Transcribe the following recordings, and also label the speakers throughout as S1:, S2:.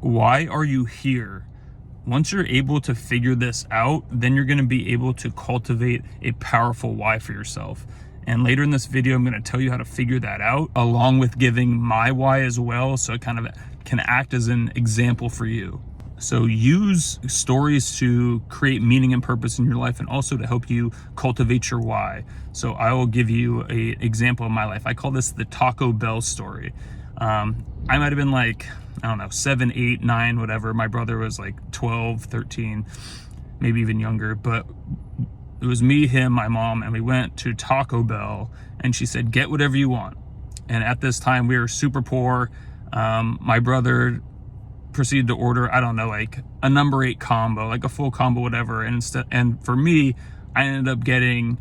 S1: Why are you here? Once you're able to figure this out, then you're going to be able to cultivate a powerful why for yourself. And later in this video, I'm going to tell you how to figure that out, along with giving my why as well, so it kind of can act as an example for you. So use stories to create meaning and purpose in your life, and also to help you cultivate your why. So I will give you an example of my life. I call this the Taco Bell story. I might have been like, I don't know, 7, 8, 9, whatever. My brother was like 12, 13, maybe even younger. But it was me, him, my mom, and we went to Taco Bell, and she said, get whatever you want. And at this time, we were super poor. My brother proceeded to order, I don't know, like a number 8 combo, like a full combo, whatever. And for me, I ended up getting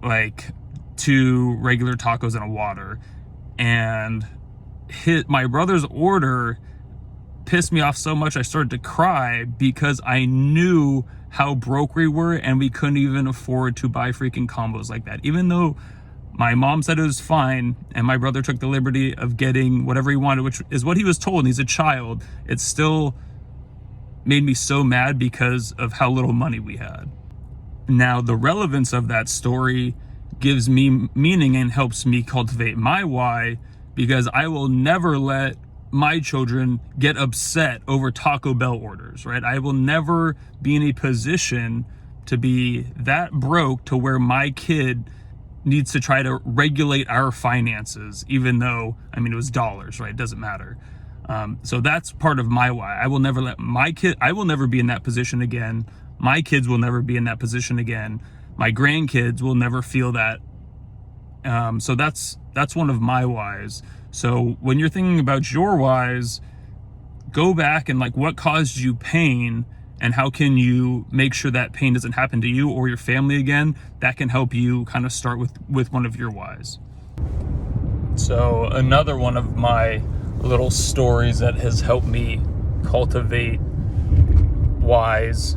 S1: like 2 regular tacos and a water. And my brother's order pissed me off so much I started to cry, because I knew how broke we were and we couldn't even afford to buy freaking combos like that. Even though my mom said it was fine and my brother took the liberty of getting whatever he wanted, which is what he was told, and he's a child, it still made me so mad because of how little money we had. Now, the relevance of that story gives me meaning and helps me cultivate my why, because I will never let my children get upset over Taco Bell orders, right? I will never be in a position to be that broke to where my kid needs to try to regulate our finances, even though, I mean, it was dollars, right? It doesn't matter. So that's part of my why. I will never let I will never be in that position again. My kids will never be in that position again. My grandkids will never feel that. So that's one of my whys. So when you're thinking about your whys, go back and like, what caused you pain, and how can you make sure that pain doesn't happen to you or your family again? That can help you kind of start with one of your whys. So another one of my little stories that has helped me cultivate whys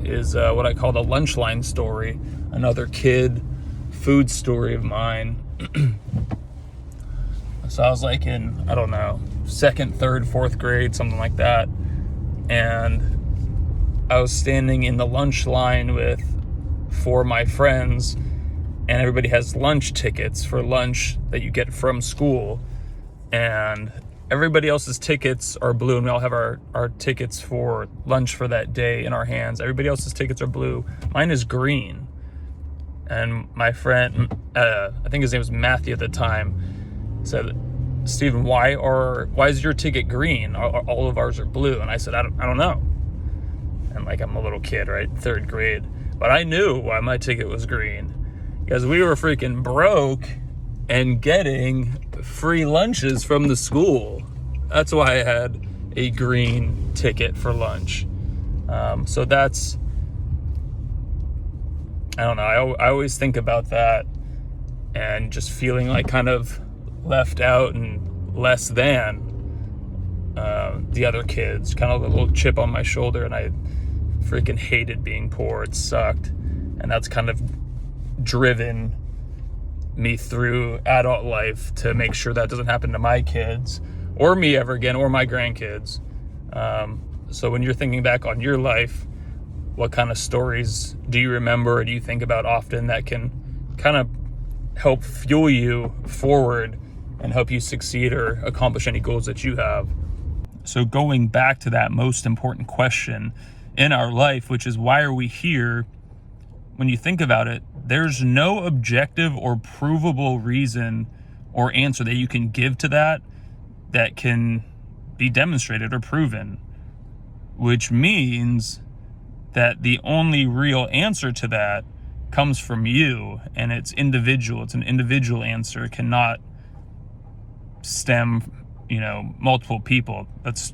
S1: is what I call the lunch line story. Another kid food story of mine. So I was like in, I don't know, 2nd, 3rd, 4th grade, something like that. And I was standing in the lunch line with 4 of my friends, and everybody has lunch tickets for lunch that you get from school. And everybody else's tickets are blue, and we all have our tickets for lunch for that day in our hands. Everybody else's tickets are blue. Mine is green. And my friend, I think his name was Matthew at the time, said, Steven, why is your ticket green? All of ours are blue. And I said, I don't know. And like, I'm a little kid, right? 3rd grade. But I knew why my ticket was green, because we were freaking broke and getting free lunches from the school. That's why I had a green ticket for lunch. So that's, I don't know. I always think about that, and just feeling like kind of left out and less than the other kids, kind of a little chip on my shoulder. And I freaking hated being poor. It sucked. And that's kind of driven me through adult life to make sure that doesn't happen to my kids or me ever again, or my grandkids. So when you're thinking back on your life, what kind of stories do you remember or do you think about often that can kind of help fuel you forward and help you succeed or accomplish any goals that you have? So going back to that most important question in our life, which is, why are we here? When you think about it, there's no objective or provable reason or answer that you can give to that can be demonstrated or proven, which means that the only real answer to that comes from you, and it's individual. It's an individual answer. It cannot stem, multiple people. That's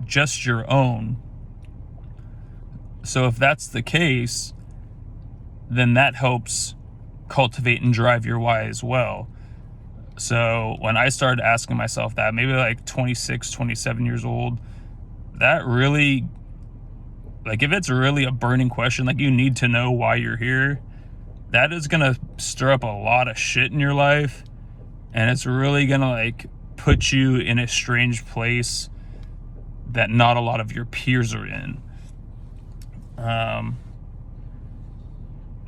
S1: just your own. So if that's the case, then that helps cultivate and drive your why as well. So when I started asking myself that, maybe like 26, 27 years old, that really, like, if it's really a burning question, like you need to know why you're here, that is going to stir up a lot of shit in your life. And it's really going to like put you in a strange place that not a lot of your peers are in. I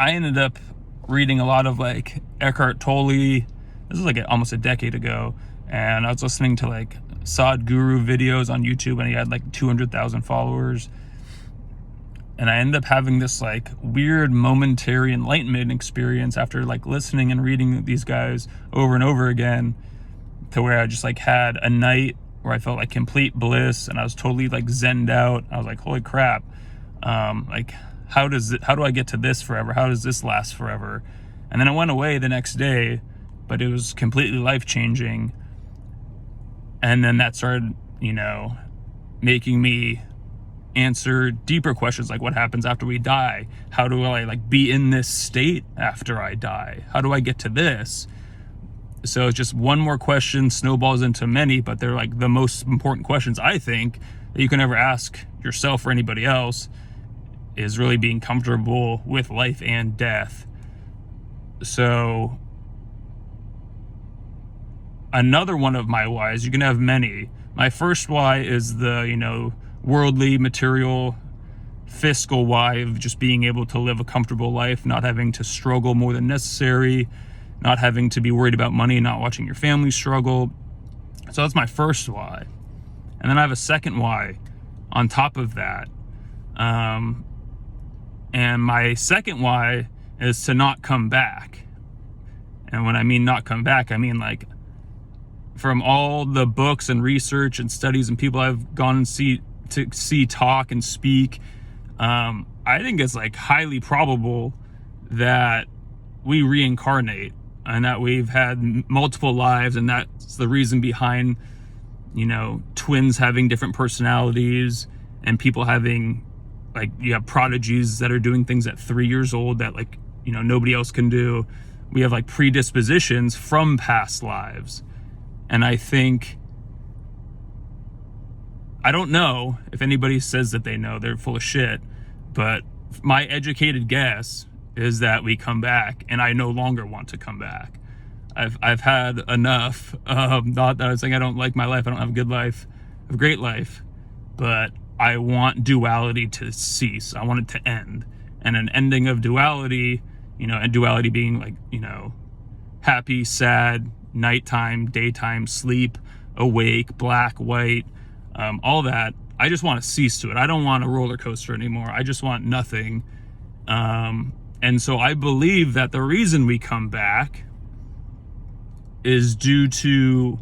S1: ended up reading a lot of like Eckhart Tolle. This is like almost a decade ago, and I was listening to like Sadhguru videos on YouTube, and he had like 200,000 followers. And I ended up having this like weird momentary enlightenment experience after like listening and reading these guys over and over again, to where I just like had a night where I felt like complete bliss, and I was totally like zenned out. I was like, holy crap, like how do I get to this forever? How does this last forever? And then it went away the next day, but it was completely life-changing. And then that started, making me answer deeper questions, like what happens after we die? How do I like be in this state after I die? How do I get to this? So it's just one more question snowballs into many, but they're like the most important questions, I think, that you can ever ask yourself or anybody else, is really being comfortable with life and death. So another one of my whys, you can have many. My first why is the, worldly, material, fiscal why of just being able to live a comfortable life, not having to struggle more than necessary, not having to be worried about money, not watching your family struggle. So that's my first why. And then I have a second why on top of that. And my second why is to not come back. And when I mean not come back, I mean like from all the books and research and studies and people I've gone and see talk and speak, I think it's like highly probable that we reincarnate, and that we've had multiple lives, and that's the reason behind, twins having different personalities, and people having, like, you have prodigies that are doing things at 3 years old that, like, nobody else can do. We have like predispositions from past lives. And I don't know if anybody says that they know, they're full of shit, but my educated guess is that we come back, and I no longer want to come back. I've had enough. Not that I was saying I don't like my life, I don't have a good life, I have a great life, but I want duality to cease. I want it to end. And an ending of duality, and duality being like, happy, sad, nighttime, daytime, sleep, awake, black, white, all that. I just want to cease to it. I don't want a roller coaster anymore. I just want nothing. And so I believe that the reason we come back is due to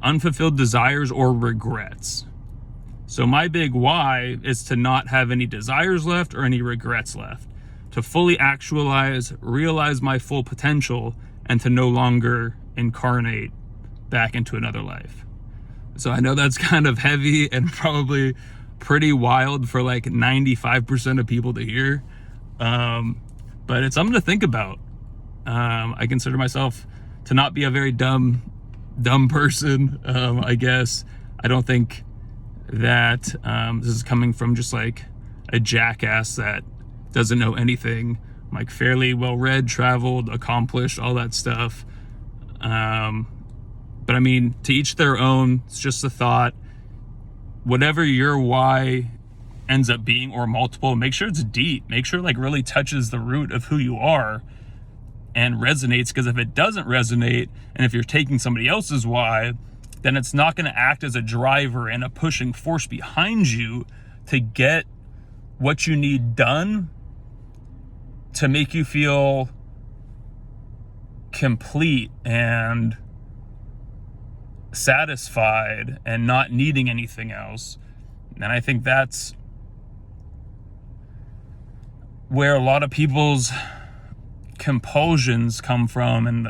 S1: unfulfilled desires or regrets. So my big why is to not have any desires left or any regrets left, to fully actualize, realize my full potential, and to no longer incarnate back into another life. So I know that's kind of heavy and probably pretty wild for like 95% of people to hear. But it's something to think about. I consider myself to not be a very dumb person, I guess. I don't think that this is coming from just like a jackass that doesn't know anything. I'm like fairly well-read, traveled, accomplished, all that stuff. But I mean, to each their own. It's just a thought. Whatever your why ends up being, or multiple, make sure it's deep. Make sure it like really touches the root of who you are and resonates, because if it doesn't resonate, and if you're taking somebody else's why, then it's not going to act as a driver and a pushing force behind you to get what you need done to make you feel complete and satisfied and not needing anything else. And I think that's where a lot of people's compulsions come from, and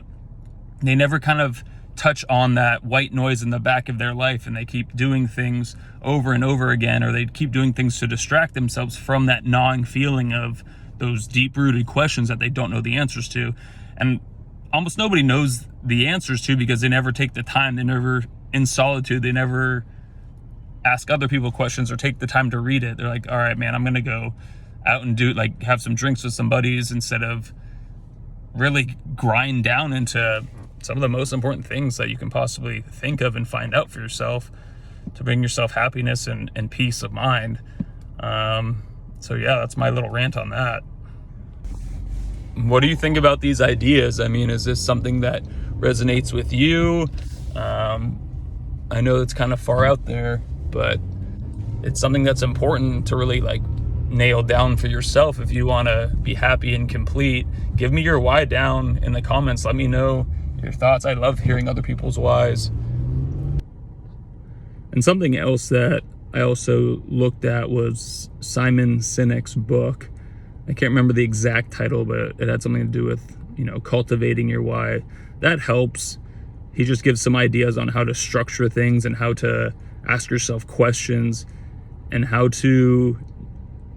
S1: they never kind of touch on that white noise in the back of their life, and they keep doing things over and over again, or they keep doing things to distract themselves from that gnawing feeling of those deep-rooted questions that they don't know the answers to. And almost nobody knows the answers to, because they never take the time, they never, in solitude, they never ask other people questions or take the time to read it. They're like, all right, man, I'm gonna go out and have some drinks with some buddies, instead of really grind down into some of the most important things that you can possibly think of and find out for yourself. to bring yourself happiness and peace of mind. So yeah, that's my little rant on that. What do you think about these ideas? I mean, is this something that resonates with you? I know it's kind of far out there, but it's something that's important to really like nail down for yourself. If you want to be happy and complete, give me your why down in the comments. Let me know your thoughts. I love hearing other people's whys. And something else that I also looked at was Simon Sinek's book. I can't remember the exact title, but it had something to do with, cultivating your why. That helps. He just gives some ideas on how to structure things and how to ask yourself questions and how to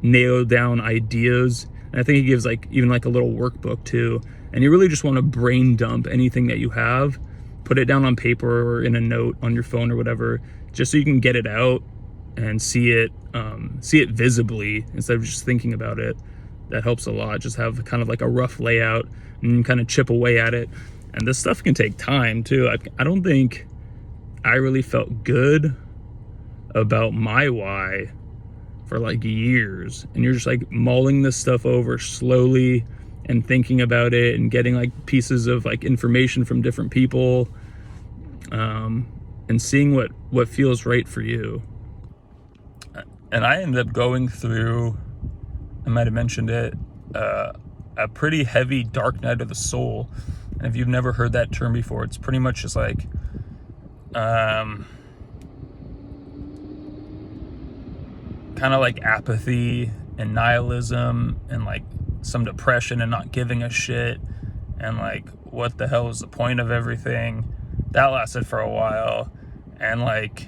S1: nail down ideas. And I think he gives even a little workbook too. And you really just want to brain dump anything that you have, put it down on paper or in a note on your phone or whatever, just so you can get it out and see it visibly instead of just thinking about it. That helps a lot. Just have kind of like a rough layout and kind of chip away at it. And this stuff can take time too. I don't think I really felt good about my why for like years. And you're just like mulling this stuff over slowly and thinking about it and getting like pieces of like information from different people, and seeing what feels right for you. And I ended up going through, I might have mentioned it, a pretty heavy dark night of the soul. And if you've never heard that term before, it's pretty much just like kind of like apathy and nihilism and like some depression and not giving a shit and like what the hell is the point of everything. That lasted for a while. And like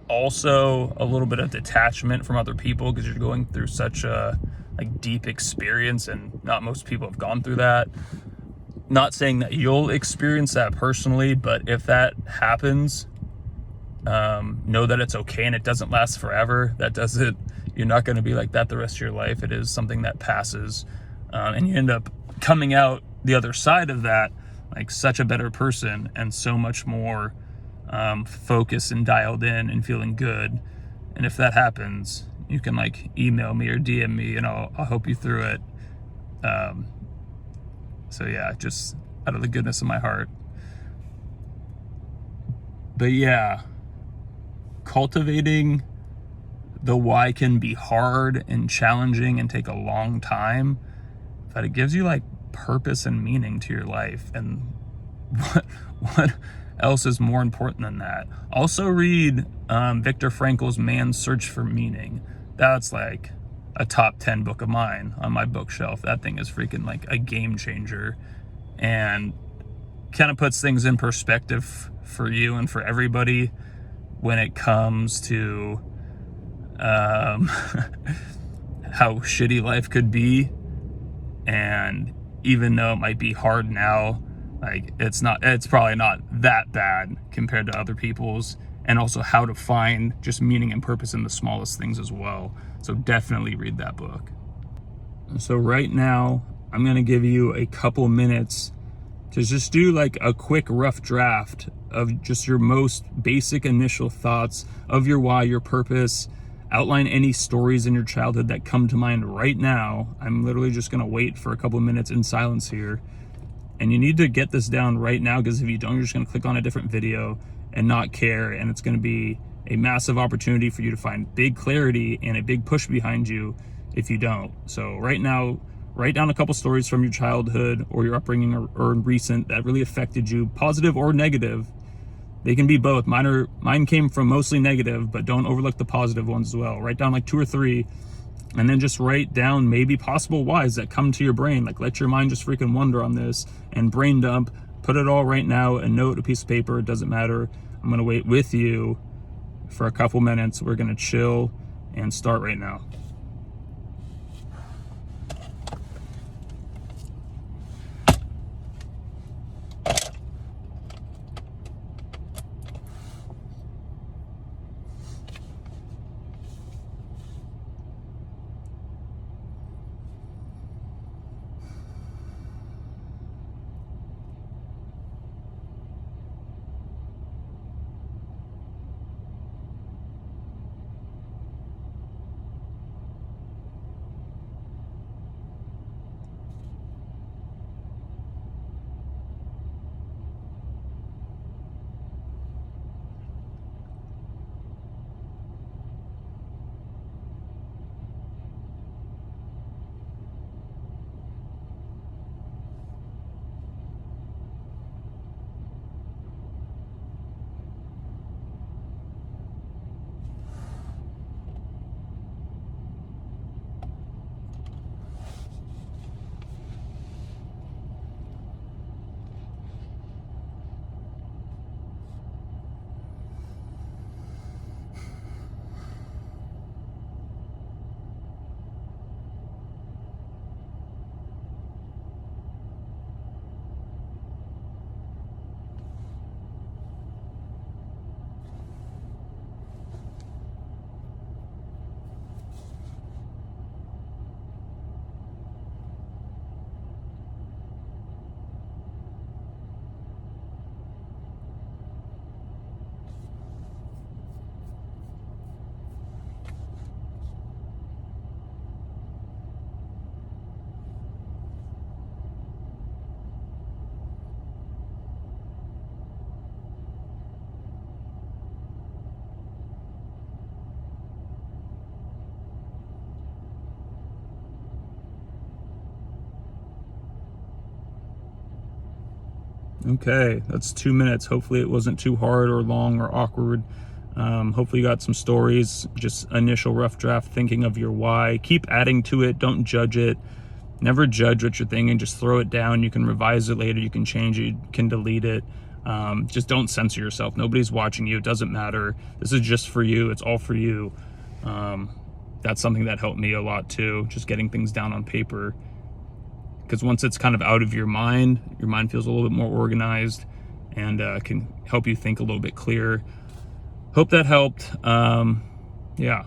S1: also a little bit of detachment from other people because you're going through such a like deep experience, and not most people have gone through that. Not saying that you'll experience that personally, but if that happens, know that it's okay and it doesn't last forever. You're not going to be like that the rest of your life. It is something that passes, and you end up coming out the other side of that like such a better person and so much more focused and dialed in and feeling good. And if that happens, you can like email me or DM me and I'll help you through it. So yeah, just out of the goodness of my heart. But yeah, cultivating the why can be hard and challenging and take a long time, but it gives you like purpose and meaning to your life. And what else is more important than that? Also read Viktor Frankl's Man's Search for Meaning. That's like a top 10 book of mine on my bookshelf. That thing is freaking like a game changer and kind of puts things in perspective for you and for everybody when it comes to how shitty life could be. And even though it might be hard now, like it's probably not that bad compared to other people's, and also how to find just meaning and purpose in the smallest things as well. So definitely read that book. So right now, I'm gonna give you a couple minutes to just do like a quick rough draft of just your most basic initial thoughts of your why, your purpose. Outline any stories in your childhood that come to mind right now. I'm literally just gonna wait for a couple minutes in silence here. And you need to get this down right now, because if you don't, you're just gonna click on a different video and not care, and it's gonna be a massive opportunity for you to find big clarity and a big push behind you if you don't. So right now, write down a couple stories from your childhood or your upbringing or recent that really affected you, positive or negative. They can be both. Mine came from mostly negative, but don't overlook the positive ones as well. Write down like 2 or 3, and then just write down maybe possible whys that come to your brain. Like let your mind just freaking wonder on this and brain dump. Put it all right now, a note, a piece of paper, it doesn't matter. I'm gonna wait with you for a couple minutes. We're gonna chill and start right now. Okay, that's 2 minutes. Hopefully it wasn't too hard or long or awkward. Hopefully you got some stories, just initial rough draft, thinking of your why. Keep adding to it. Don't judge it. Never judge what you're thinking. Just throw it down. You can revise it later. You can change it. You can delete it. Just don't censor yourself. Nobody's watching you. It doesn't matter. This is just for you. It's all for you. That's something that helped me a lot too. Just getting things down on paper. Because once it's kind of out of your mind feels a little bit more organized and can help you think a little bit clearer. Hope that helped. Yeah.